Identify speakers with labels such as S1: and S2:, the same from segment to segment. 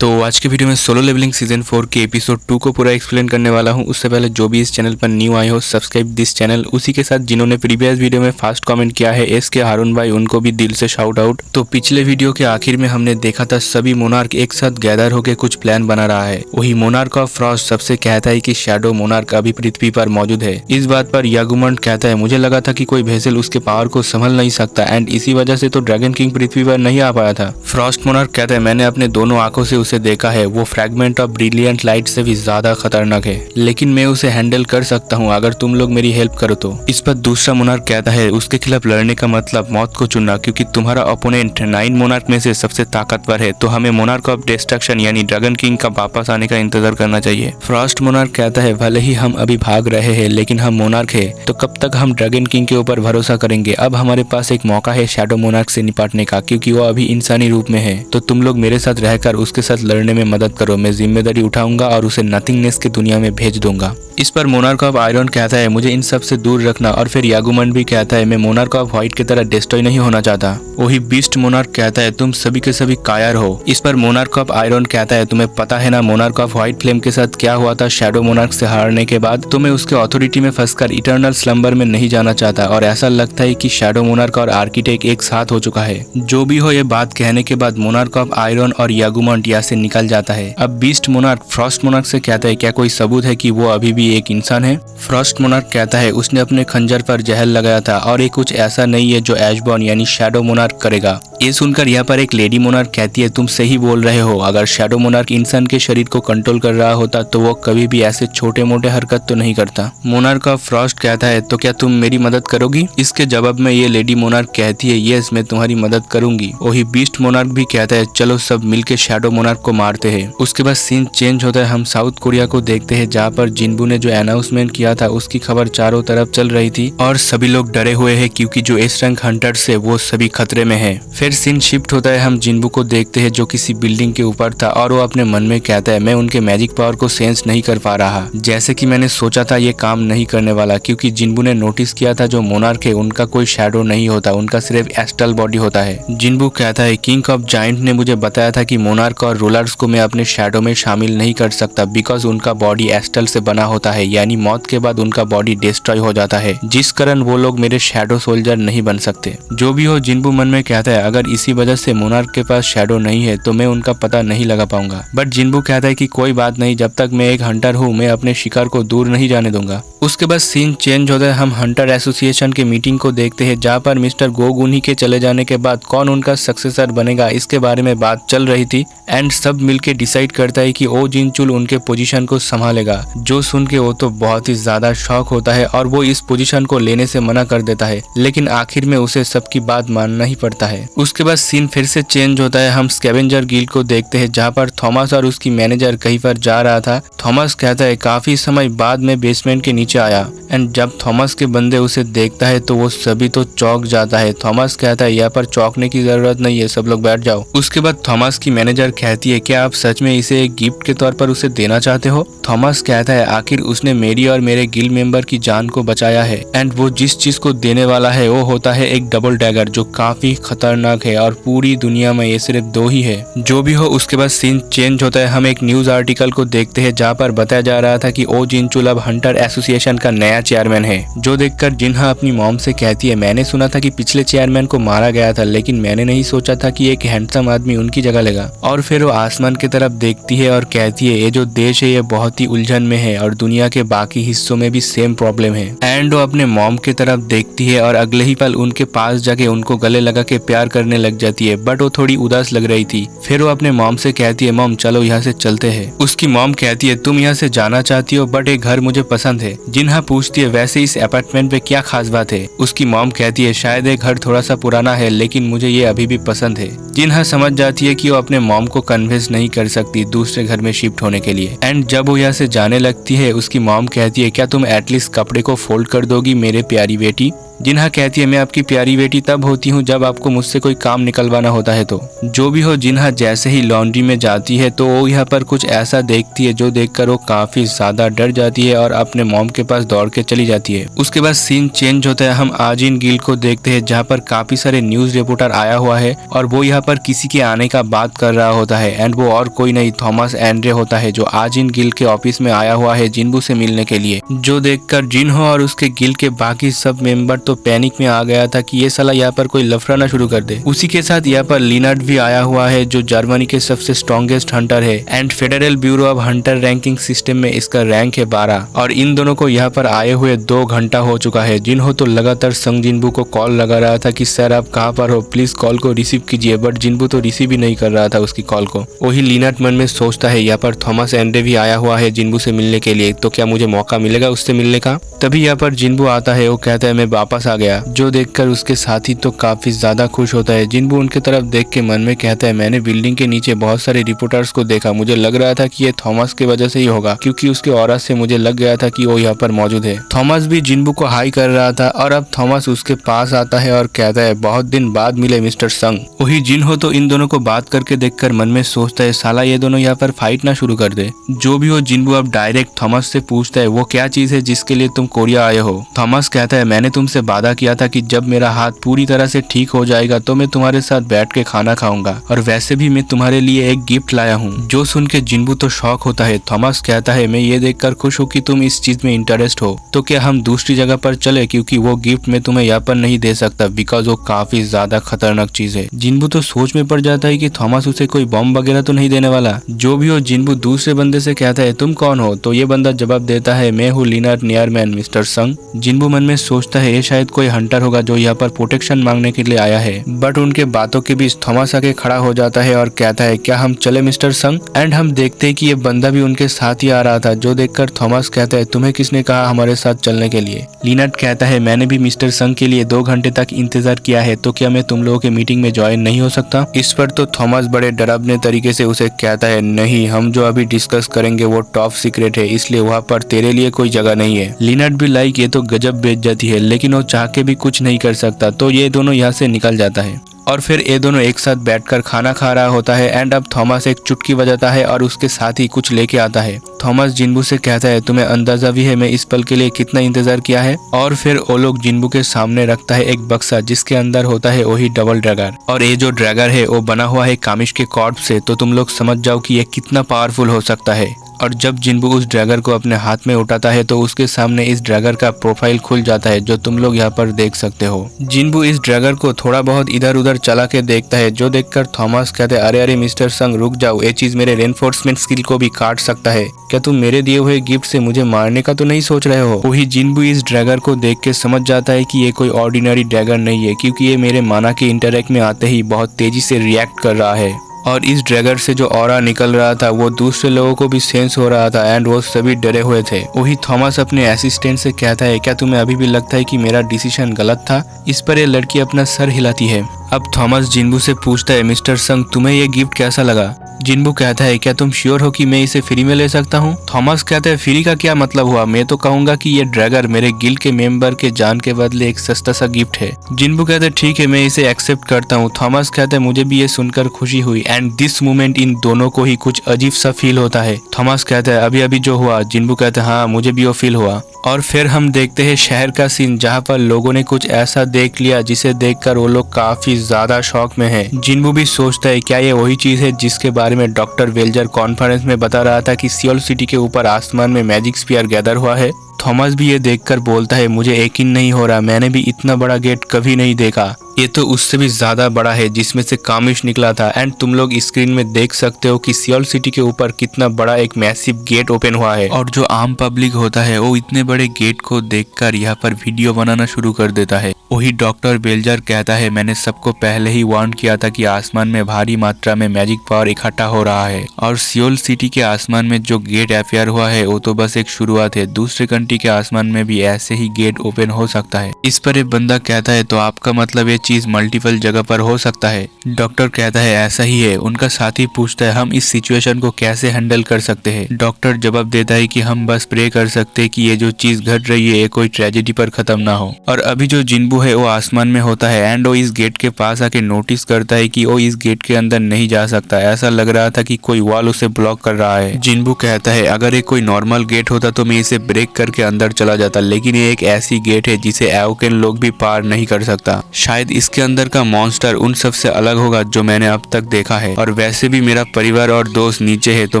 S1: तो आज के वीडियो में सोलो लेवलिंग सीजन 4 के एपिसोड 2 को पूरा एक्सप्लेन करने वाला हूं। उससे पहले जो भी इस चैनल पर न्यू आए हो सब्सक्राइब दिस चैनल। उसी के साथ जिन्होंने प्रीवियस वीडियो में फास्ट कमेंट किया है एस.के. हारून भाई, उनको भी दिल से शाउट आउट। तो पिछले वीडियो के आखिर में हमने देखा था सभी मोनार्क एक साथ गैदर होकर कुछ प्लान बना रहा है। वही मोनार्क ऑफ फ्रॉस्ट सबसे कहता है कि शैडो मोनार्क अभी पृथ्वी पर मौजूद है। इस बात पर यागुमंड कहता है मुझे लगा था कि कोई भेसल उसके पावर को संभल नहीं सकता एंड इसी वजह से तो ड्रैगन किंग पृथ्वी पर नहीं आ पाया था। फ्रॉस्ट मोनार्क कहता है मैंने अपने दोनों आंखों से उसे देखा है, वो फ्रैगमेंट ऑफ ब्रिलियंट लाइट से भी ज्यादा खतरनाक है, लेकिन मैं उसे हैंडल कर सकता हूँ अगर तुम लोग मेरी हेल्प करो तो। इस पर दूसरा मोनार्क कहता है उसके खिलाफ लड़ने का मतलब मौत को चुनना, क्योंकि तुम्हारा ओपोनेंट 9 मोनार्क में से सबसे ताकतवर है, तो हमें मोनार्क ऑफ डिस्ट्रक्शन यानी ड्रैगन किंग का वापस आने का इंतजार करना चाहिए। फ्रॉस्ट मोनार्क कहता है भले ही हम अभी भाग रहे हैं लेकिन हम मोनार्क है, तो कब तक हम ड्रैगन किंग के ऊपर भरोसा करेंगे। अब हमारे पास एक मौका है शैडो मोनार्क से निपटने का, क्योंकि वो अभी इंसानी रूप में है। तो तुम लोग मेरे साथ रहकर उसके साथ लड़ने में मदद करो, मैं जिम्मेदारी उठाऊंगा और उसे नथिंगनेस की दुनिया में भेज दूंगा। इस पर मोनार्क ऑफ आयरन कहता है मुझे इन सब से दूर रखना, और फिर यागुमंड भी कहता है मैं मोनार्क ऑफ व्हाइट की तरह डिस्ट्रॉय नहीं होना चाहता। वही बीस्ट मोनार्क कहता है तुम सभी के सभी कायर हो। इस पर मोनार्क ऑफ आयरन कहता है तुम्हें पता है ना मोनार्क ऑफ व्हाइट फ्लेम के साथ क्या हुआ था शैडो मोनार्क से हारने के बाद। तो मैं उसके अथॉरिटी में फंसकर इटर्नल स्लम्बर में नहीं जाना चाहता, और ऐसा लगता है कि शैडो मोनार्क और आर्किटेक्ट एक साथ हो चुका है। जो भी हो, ये बात कहने के बाद मोनार्क ऑफ आयरन और यागुमंड यहाँ से निकल जाता है। अब बीस्ट मोनार्क फ्रॉस्ट मोनार्क से कहता है क्या कोई सबूत है कि वो अभी भी एक इंसान है। फ्रॉस्ट मोनार्क कहता है उसने अपने खंजर पर जहर लगाया था और ये कुछ ऐसा नहीं है जो एशबॉर्न यानी शैडो मोनार्क करेगा। ये सुनकर यहाँ पर एक लेडी मोनार्क कहती है तुम सही बोल रहे हो, अगर शैडो मोनार्क इंसान के शरीर को कंट्रोल कर रहा होता तो वो कभी भी ऐसे छोटे मोटे हरकत तो नहीं करता। मोनार्क ऑफ फ्रॉस्ट कहता है तो क्या तुम मेरी मदद करोगी। इसके जवाब में ये लेडी मोनार्क कहती है यस मैं तुम्हारी मदद करूंगी। वही बीस्ट मोनार्क भी कहता है चलो सब मिलके शैडो मोनार्क को मारते हैं। उसके बाद सीन चेंज होता है, हम साउथ कोरिया को देखते हैं जहाँ पर जिन्बू ने जो अनाउंसमेंट किया था उसकी खबर चारों तरफ चल रही थी और सभी लोग डरे हुए हैं क्योंकि जो एस रैंक हंटर्स है वो सभी खतरे में है। फिर सीन शिफ्ट होता है, हम जिन्बू को देखते हैं जो किसी बिल्डिंग के ऊपर था और वो अपने मन में कहता है मैं उनके मैजिक पावर को सेंस नहीं कर पा रहा। जैसे कि मैंने सोचा था ये काम नहीं करने वाला, क्योंकि जिन्बू ने नोटिस किया था जो मोनार्क है उनका कोई शैडो नहीं होता, उनका सिर्फ एस्ट्रल बॉडी होता है। जिन्बू कहता है किंग ऑफ जायंट ने मुझे बताया था कि मोनार्क और रूलर्स को मैं अपने शैडो में शामिल नहीं कर सकता बिकॉज उनका बॉडी एस्ट्रल से बना होता है, यानी मौत के बाद उनका बॉडी डिस्ट्रॉय हो जाता है, जिस कारण वो लोग मेरे शैडो सोल्जर नहीं बन सकते। जो भी हो, जिन्बू मन में कहता है अगर इसी वजह से मोनार्क के पास शैडो नहीं है तो मैं उनका पता नहीं लगा पाऊंगा। बट जिन्बू कहता है कि कोई बात नहीं, जब तक मैं एक हंटर हूँ मैं अपने शिकार को दूर नहीं जाने दूंगा। उसके बाद सीन चेंज होता है, हम हंटर एसोसिएशन के मीटिंग को देखते हैं जहाँ पर मिस्टर गोग उन्हीं के चले जाने के बाद कौन उनका सक्सेसर बनेगा इसके बारे में बात चल रही थी एंड सब मिलके डिसाइड करता है कि ओ जिनचुल उनके पोजीशन को संभालेगा। जो सुन के वो तो बहुत ही ज्यादा शॉक होता है और वो इस पोजीशन को लेने से मना कर देता है, लेकिन आखिर में उसे सबकी बात मानना ही पड़ता है। उसके बाद सीन फिर से चेंज होता है, हम स्कैवेंजर गिल्ड को देखते हैं जहाँ पर थॉमस और उसकी मैनेजर कहीं पर जा रहा था। थॉमस कहता है काफी समय बाद में बेसमेंट के नीचे आया एंड जब थॉमस के बंदे उसे देखता है तो वो सभी तो चौंक जाता है। थॉमस कहता है यहाँ पर चौंकने की जरूरत नहीं है, सब लोग बैठ जाओ। उसके बाद थॉमस की मैनेजर कहती है क्या आप सच में इसे एक गिफ्ट के तौर पर उसे देना चाहते हो। थॉमस कहता है आखिर उसने मेरी और मेरे गिल्ड मेंबर की जान को बचाया है एंड वो जिस चीज को देने वाला है वो होता है एक डबल डैगर जो काफी खतरनाक है और पूरी दुनिया में ये सिर्फ 2 ही है। जो भी हो, उसके बाद सीन चेंज होता है, हम एक न्यूज आर्टिकल को देखते हैं जहाँ पर बताया जा रहा था कि ओ जिनचुल अब हंटर एसोसिएशन का नया चेयरमैन है। जो देखकर जिन्हा अपनी मॉम से कहती है मैंने सुना था कि पिछले चेयरमैन को मारा गया था, लेकिन मैंने नहीं सोचा था कि एक हैंडसम आदमी उनकी जगह लेगा। और फिर वो आसमान की तरफ देखती है और कहती है ये जो देश है ये बहुत ही उलझन में है और दुनिया के बाकी हिस्सों में भी सेम प्रॉब्लम है। एंड वो अपने मॉम की तरफ देखती है और अगले ही पल उनके पास जाके उनको गले लगा के प्यार करने लग जाती है, बट वो थोड़ी उदास लग रही थी। फिर वो अपने मॉम से कहती है मॉम चलो यहाँ से चलते हैं। उसकी मॉम कहती है तुम यहाँ से जाना चाहती हो बट ये घर मुझे पसंद है। जिन्हा पूछती है वैसे इस अपार्टमेंट पे क्या खास बात है। उसकी मॉम कहती है शायद ये घर थोड़ा सा पुराना है लेकिन मुझे ये अभी भी पसंद है। जिन्हा समझ जाती है कि वो अपने मॉम को कन्विंस नहीं कर सकती दूसरे घर में शिफ्ट होने के लिए। एंड जब वो यहाँ से जाने लगती है उसकी मॉम कहती है क्या तुम एटलीस्ट कपड़े को फोल्ड कर दोगी मेरे प्यारी बेटी। जिन्हा कहती है मैं आपकी प्यारी बेटी तब होती हूँ जब आपको मुझसे कोई काम निकलवाना होता है। तो जो भी हो, जिन्हा जैसे ही लॉन्ड्री में जाती है तो वो यहाँ पर कुछ ऐसा देखती है जो देखकर वो काफी ज्यादा डर जाती है और अपने मॉम के पास दौड़ के चली जाती है। उसके बाद सीन चेंज होता है, हम आजिन गिल को देखते हैं जहाँ पर काफी सारे न्यूज रिपोर्टर आया हुआ है और वो यहाँ पर किसी के आने का बात कर रहा होता है। एंड वो और कोई नहीं थॉमस एंड्रे होता है जो आजिन गिल के ऑफिस में आया हुआ है जिन्बू से मिलने के लिए। जो देखकर जिन्हो और उसके गिल के बाकी सब मेंबर तो पैनिक में आ गया था कि ये साला यहाँ पर कोई लफड़ा ना शुरू कर दे। उसी के साथ यहाँ पर लिनार्ड भी आया हुआ है जो जर्मनी के सबसे स्ट्रॉन्गेस्ट हंटर है and federal bureau of Hunter ranking system में इसका रैंक है 12। और इन दोनों को यहाँ पर आए हुए 2 घंटा हो चुका है। जिन्हो तो लगातार संग जिन्बू को कॉल लगा रहा था कि सर आप कहाँ पर हो, प्लीज कॉल को रिसीव कीजिए, बट जिन्बू तो रिसीव ही नहीं कर रहा था उसकी कॉल को। वही लिनार्ड मन में सोचता है यहाँ पर थॉमस एंड्रे भी आया हुआ है जिन्बू से मिलने के लिए, तो क्या मुझे मौका मिलेगा उससे मिलने का। तभी यहाँ पर जिन्बू आता है, वो कहता है मैं वापस आ गया। जो देखकर उसके साथी तो काफी ज्यादा खुश होता है। जिन्बू उनके तरफ देख के मन में कहता है मैंने बिल्डिंग के नीचे बहुत सारे रिपोर्टर्स को देखा, मुझे लग रहा था कि ये थॉमस की वजह से ही होगा क्योंकि उसके ऑरा से मुझे लग गया था कि वो यहाँ पर मौजूद है। थॉमस भी जिन्बू को हाई कर रहा था और अब थॉमस उसके पास आता है और कहता है बहुत दिन बाद मिले मिस्टर संग। वही जिन्हो तो इन दोनों को बात करके देखकर मन में सोचता है साला ये दोनों यहाँ पर फाइट ना शुरू कर दे। जो भी हो, जिन्बू अब डायरेक्ट थॉमस से पूछता है वो क्या चीज है जिसके लिए तुम कोरिया आए हो। थॉमस कहता है मैंने तुमसे वादा किया था कि जब मेरा हाथ पूरी तरह से ठीक हो जाएगा तो मैं तुम्हारे साथ बैठ के खाना खाऊंगा और वैसे भी मैं तुम्हारे लिए एक गिफ्ट लाया हूँ। जो सुन के जिन्बू तो शॉक होता है। थॉमस कहता है मैं ये देखकर खुश हूँ कि तुम इस चीज में इंटरेस्ट हो, तो क्या हम दूसरी जगह पर चले क्योंकि वो गिफ्ट मैं तुम्हें यहाँ पर नहीं दे सकता बिकॉज वो काफी ज्यादा खतरनाक चीज है। जिन्बू तो सोच में पड़ जाता है कि थॉमस उसे कोई बॉम्ब वगैरह तो नहीं देने वाला। जो भी हो, जिन्बू दूसरे बंदे से कहता है तुम कौन हो, तो ये बंदा जवाब देता है मैं हूँ लिनार्ड नियरमैन मिस्टर संग। जिन्बू मन में सोचता है ये शायद कोई हंटर होगा जो यहाँ पर प्रोटेक्शन मांगने के लिए आया है, बट उनके बातों के बीच थॉमस आके खड़ा हो जाता है और कहता है क्या हम चले मिस्टर संग। एंड हम देखते हैं कि ये बंदा भी उनके साथ ही आ रहा था। जो देखकर थॉमस कहता है तुम्हें किसने कहा हमारे साथ चलने के लिए। लिनार्ड कहता है मैंने भी मिस्टर संग के लिए 2 घंटे तक इंतजार किया है, तो क्या मैं तुम लोगों के मीटिंग में ज्वाइन नहीं हो सकता। इस पर तो थॉमस बड़े डरावने तरीके से उसे कहता है नहीं, हम जो अभी डिस्कस करेंगे वो टॉप सीक्रेट है, इसलिए वहाँ पर तेरे लिए कोई जगह नहीं है। लिनार्ड भी लाइक ये तो गजब बेइज्जती है, लेकिन वो चाह के भी कुछ नहीं कर सकता, तो ये दोनों यहाँ से निकल जाता है। और फिर ये दोनों एक साथ बैठकर खाना खा रहा होता है। एंड अब थॉमस एक चुटकी बजाता है और उसके साथ ही कुछ लेके आता है। थॉमस जिन्बू से कहता है तुम्हें अंदाजा भी है मैं इस पल के लिए कितना इंतजार किया है। और फिर वो लोग जिन्बू के सामने रखता है एक बक्सा जिसके अंदर होता है वही डबल ड्रैगर। और ये जो ड्रैगर है वो बना हुआ है कामिश के कॉर्ड से, तो तुम लोग समझ जाओ कि ये कितना पावरफुल हो सकता है। और जब जिन्बू उस ड्रैगर को अपने हाथ में उठाता है तो उसके सामने इस ड्रैगर का प्रोफाइल खुल जाता है जो तुम लोग यहाँ पर देख सकते हो। जिन्बू इस ड्रैगर को थोड़ा बहुत इधर उधर चला के देखता है। जो देखकर थॉमस कहते हैं अरे अरे मिस्टर संग रुक जाओ, ये चीज मेरे रेनफोर्समेंट स्किल को भी काट सकता है। क्या तुम मेरे दिए हुए गिफ्ट से मुझे मारने का तो नहीं सोच रहे हो। वही जिन्बू इस ड्रैगर को देख के समझ जाता है कि ये कोई ऑर्डिनरी ड्रैगर नहीं है, क्योंकि ये मेरे माना के इंटरैक्ट में आते ही बहुत तेजी से रिएक्ट कर रहा है। और इस ड्रैगर से जो ऑरा निकल रहा था वो दूसरे लोगों को भी सेंस हो रहा था एंड वो सभी डरे हुए थे। वही थॉमस अपने असिस्टेंट से कहता है क्या तुम्हें अभी भी लगता है कि मेरा डिसीजन गलत था। इस पर ये लड़की अपना सर हिलाती है। अब थॉमस जिन्बू से पूछता है मिस्टर संग तुम्हें ये गिफ्ट कैसा लगा। जिन्बू कहता है क्या तुम श्योर हो कि मैं इसे फ्री में ले सकता हूँ। थॉमस कहता है फ्री का क्या मतलब हुआ, मैं तो कहूंगा कि ये ड्रैगर मेरे गिल्ड के मेंबर के जान के बदले एक सस्ता सा गिफ्ट है। जिन्बू कहता है ठीक है मैं इसे एक्सेप्ट करता हूँ। थॉमस कहता है मुझे भी ये सुनकर खुशी हुई एंड दिस मोमेंट इन दोनों को ही कुछ अजीब सा फील होता है। थॉमस कहता है अभी अभी जो हुआ। जिन्बू कहता है हाँ मुझे भी वो फील हुआ। और फिर हम देखते हैं शहर का सीन जहाँ पर लोगों ने कुछ ऐसा देख लिया जिसे देखकर वो लोग काफी ज्यादा शॉक में हैं। जिन्बू भी सोचता है क्या ये वही चीज है जिसके बारे में डॉक्टर वेल्जर कॉन्फ्रेंस में बता रहा था कि सियोल सिटी के ऊपर आसमान में मैजिक स्फीयर गैदर हुआ है। थॉमस भी ये देखकर बोलता है मुझे यकीन नहीं हो रहा, मैंने भी इतना बड़ा गेट कभी नहीं देखा। ये तो उससे भी ज्यादा बड़ा है जिसमें से कामिश निकला था। एंड तुम लोग स्क्रीन में देख सकते हो कि सियोल सिटी के ऊपर कितना बड़ा एक मैसिव गेट ओपन हुआ है। और जो आम पब्लिक होता है वो इतने बड़े गेट को देखकर यहाँ पर वीडियो बनाना शुरू कर देता है। वही डॉक्टर बेल्जर कहता है मैंने सबको पहले ही वार्न किया था कि आसमान में भारी मात्रा में मैजिक पावर इकट्ठा हो रहा है और सियोल सिटी के आसमान में जो गेट अपियर हुआ है वो तो बस एक शुरुआत है, दूसरे कंट्री के आसमान में भी ऐसे ही गेट ओपन हो सकता है। इस पर एक बंदा कहता है तो आपका मतलब ये चीज मल्टीपल जगह पर हो सकता है। डॉक्टर कहता है ऐसा ही है। उनका साथी पूछता है हम इस सिचुएशन को कैसे हैंडल कर सकते हैं। डॉक्टर जवाब देता है कि हम बस प्रे कर सकते हैं कि ये जो चीज घट रही है ये कोई ट्रेजेडी पर खत्म ना हो। और अभी जो जिन्बू है वो आसमान में होता है एंड वो इस गेट के पास आके नोटिस करता है कि वो इस गेट के अंदर नहीं जा सकता। ऐसा लग रहा था कि कोई वॉल उसे ब्लॉक कर रहा है। जिन्बू कहता है अगर ये कोई नॉर्मल गेट होता तो मैं इसे ब्रेक करके अंदर चला जाता, लेकिन ये एक ऐसी गेट है जिसे एवोकेन लोग भी पार नहीं कर सकता। शायद इसके अंदर का मॉन्स्टर उन सब से अलग होगा जो मैंने अब तक देखा है। और वैसे भी मेरा परिवार और दोस्त नीचे है तो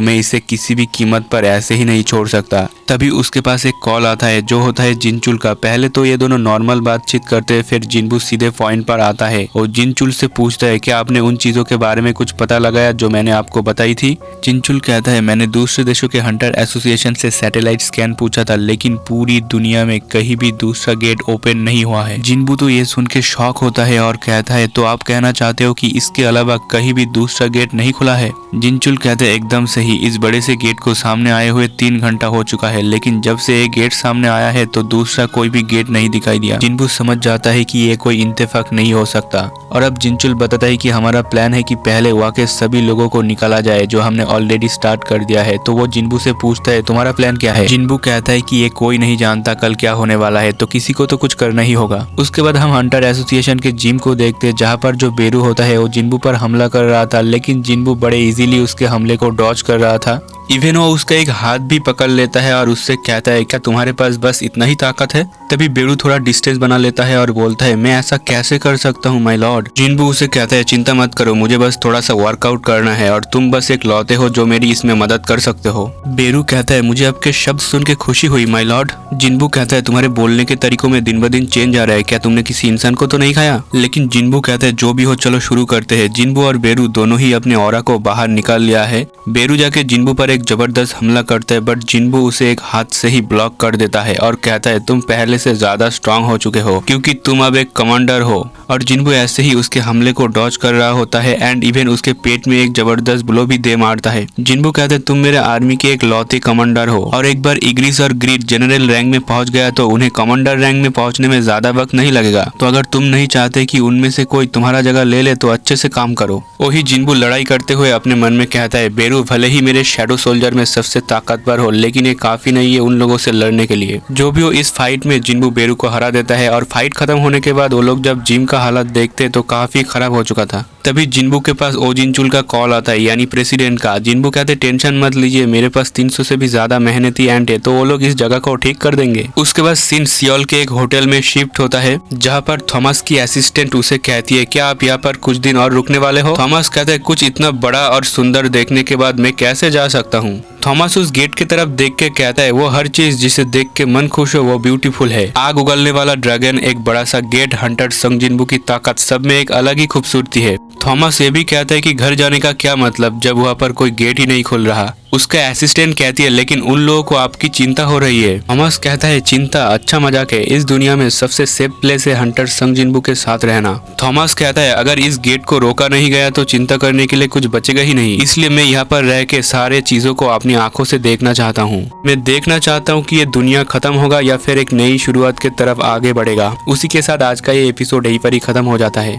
S1: मैं इसे किसी भी कीमत पर ऐसे ही नहीं छोड़ सकता। तभी उसके पास एक कॉल आता है जो होता है जिनचुल का। पहले तो ये दोनों नॉर्मल बातचीत करते हैं, फिर जिन्बू सीधे पॉइंट पर आता है और जिनचुल से पूछता है क्या आपने उन चीजों के बारे में कुछ पता लगाया जो मैंने आपको बताई थी। जिनचुल कहता है मैंने दूसरे देशों के हंटर एसोसिएशन से सैटेलाइट स्कैन पूछा था, लेकिन पूरी दुनिया में कहीं भी दूसरा गेट ओपन नहीं हुआ है। जिन्बू तो ये सुन के शॉक होता है और कहता है तो आप कहना चाहते हो कि इसके अलावा कहीं भी दूसरा गेट नहीं खुला है। जिनचुल कहते हैं एकदम सही। इस बड़े से गेट को सामने आए हुए 3 घंटा हो चुका है, लेकिन जब से एक गेट सामने आया है तो दूसरा कोई भी गेट नहीं दिखाई दिया। जिन्बू समझ जाता है कि ये कोई इंतफाक नहीं हो सकता। और अब जिनचुल बताता है कि हमारा प्लान है कि पहले वहाँ के सभी लोगों को निकाला जाए जो हमने ऑलरेडी स्टार्ट कर दिया है। तो वो जिन्बू से पूछता है तुम्हारा प्लान क्या है। जिन्बू कहता है कि ये कोई नहीं जानता कल क्या होने वाला है, तो किसी को तो कुछ करना ही होगा। उसके बाद हम हंटर एसोसिएशन के जिम को देखते हैं जहाँ पर जो बेरू होता है वो जिन्बू पर हमला कर रहा था, लेकिन जिन्बू बड़े इजीली उसके हमले को डॉज कर रहा था। इवन वो उसका एक हाथ भी पकड़ लेता है और उससे कहता है क्या तुम्हारे पास बस इतना ही ताकत है। तभी बेरू थोड़ा डिस्टेंस बना लेता है और बोलता है मैं ऐसा कैसे कर सकता हूँ माय लॉर्ड। जिन्बू उसे कहता है चिंता मत करो, मुझे बस थोड़ा सा वर्कआउट करना है और तुम बस एक लौते हो जो मेरी इसमें मदद कर सकते हो। बेरू कहता है मुझे आपके शब्द सुन के खुशी हुई माय लॉर्ड। जिन्बू कहता है तुम्हारे बोलने के तरीकों में दिन ब दिन चेंज आ रहा है, क्या तुमने किसी इंसान को तो नहीं खाया। लेकिन जिन्बू कहता है जो भी हो चलो शुरू करते हैं। जिन्बू और बेरू दोनों ही अपने ऑरा को बाहर निकाल लिया है। बेरू जाके जिन्बू पर एक जबरदस्त हमला करता है, बट जिन्बू उसे एक हाथ से ही ब्लॉक कर देता है और कहता है तुम पहले से ज्यादा स्ट्रांग हो चुके हो क्योंकि तुम अब एक कमांडर हो। और जिन्बू ऐसे ही उसके हमले को डॉज कर रहा होता है एंड इवन उसके पेट में एक जबरदस्त ब्लो भी दे मारता है। जिन्बू कहते हैं तुम मेरे आर्मी के एक लौते कमांडर हो और एक बार इग्रिस और ग्रीड जनरल रैंक में पहुंच गया तो उन्हें कमांडर रैंक में पहुंचने में ज्यादा वक्त नहीं लगेगा। तो अगर तुम नहीं चाहते कि उनमें से कोई तुम्हारा जगह ले ले तो अच्छे से काम करो। वही जिन्बू लड़ाई करते हुए अपने मन में कहता है बेरू भले ही मेरे शैडो सोल्जर में सबसे ताकतवर हो, लेकिन ये काफी नहीं है उन लोगों से लड़ने के लिए। जो भी हो इस फाइट में जिन्बू बेरू को हरा देता है और फाइट खत्म होने के बाद वो लोग जब जिम का हालत देखते तो काफी खराब हो चुका था। तभी जिन्बू के पास ओ जिनचुल का कॉल आता है, यानी प्रेसिडेंट का। जिन्बू कहते टेंशन मत लीजिए, मेरे पास 300 से भी ज्यादा मेहनती एंट है, तो वो लोग इस जगह को ठीक कर देंगे। उसके बाद सीन सियोल के एक होटल में शिफ्ट होता है जहाँ पर थॉमस की असिस्टेंट उसे कहती है क्या आप यहाँ पर कुछ दिन और रुकने वाले हो। थॉमस कहता है कुछ इतना बड़ा और सुंदर देखने के बाद मैं कैसे जा सकता हूँ। थॉमस उस गेट की तरफ देख के कहता है वो हर चीज जिसे देख के मन खुश हो वो ब्यूटीफुल है। आग उगलने वाला ड्रैगन, एक बड़ा सा गेट, हंटर संग जिन्बू की ताकत, सब में एक अलग ही खूबसूरती है। थॉमस ये भी कहता है कि घर जाने का क्या मतलब जब वहाँ पर कोई गेट ही नहीं खुल रहा। उसका असिस्टेंट कहती है लेकिन उन लोगों को आपकी चिंता हो रही है। थॉमस कहता है चिंता अच्छा मजाक है, इस दुनिया में सबसे सेफ प्लेस है हंटर संग जिन्बू के साथ रहना। थॉमस कहता है अगर इस गेट को रोका नहीं गया तो चिंता करने के लिए कुछ बचेगा ही नहीं, इसलिए मैं यहाँ पर रह के सारे चीजों को अपनी आंखों से देखना चाहता हूँ। मैं देखना चाहता हूँ कि ये दुनिया खत्म होगा या फिर एक नई शुरुआत की तरफ आगे बढ़ेगा। उसी के साथ आज का ये एपिसोड यहीं पर ही खत्म हो जाता है।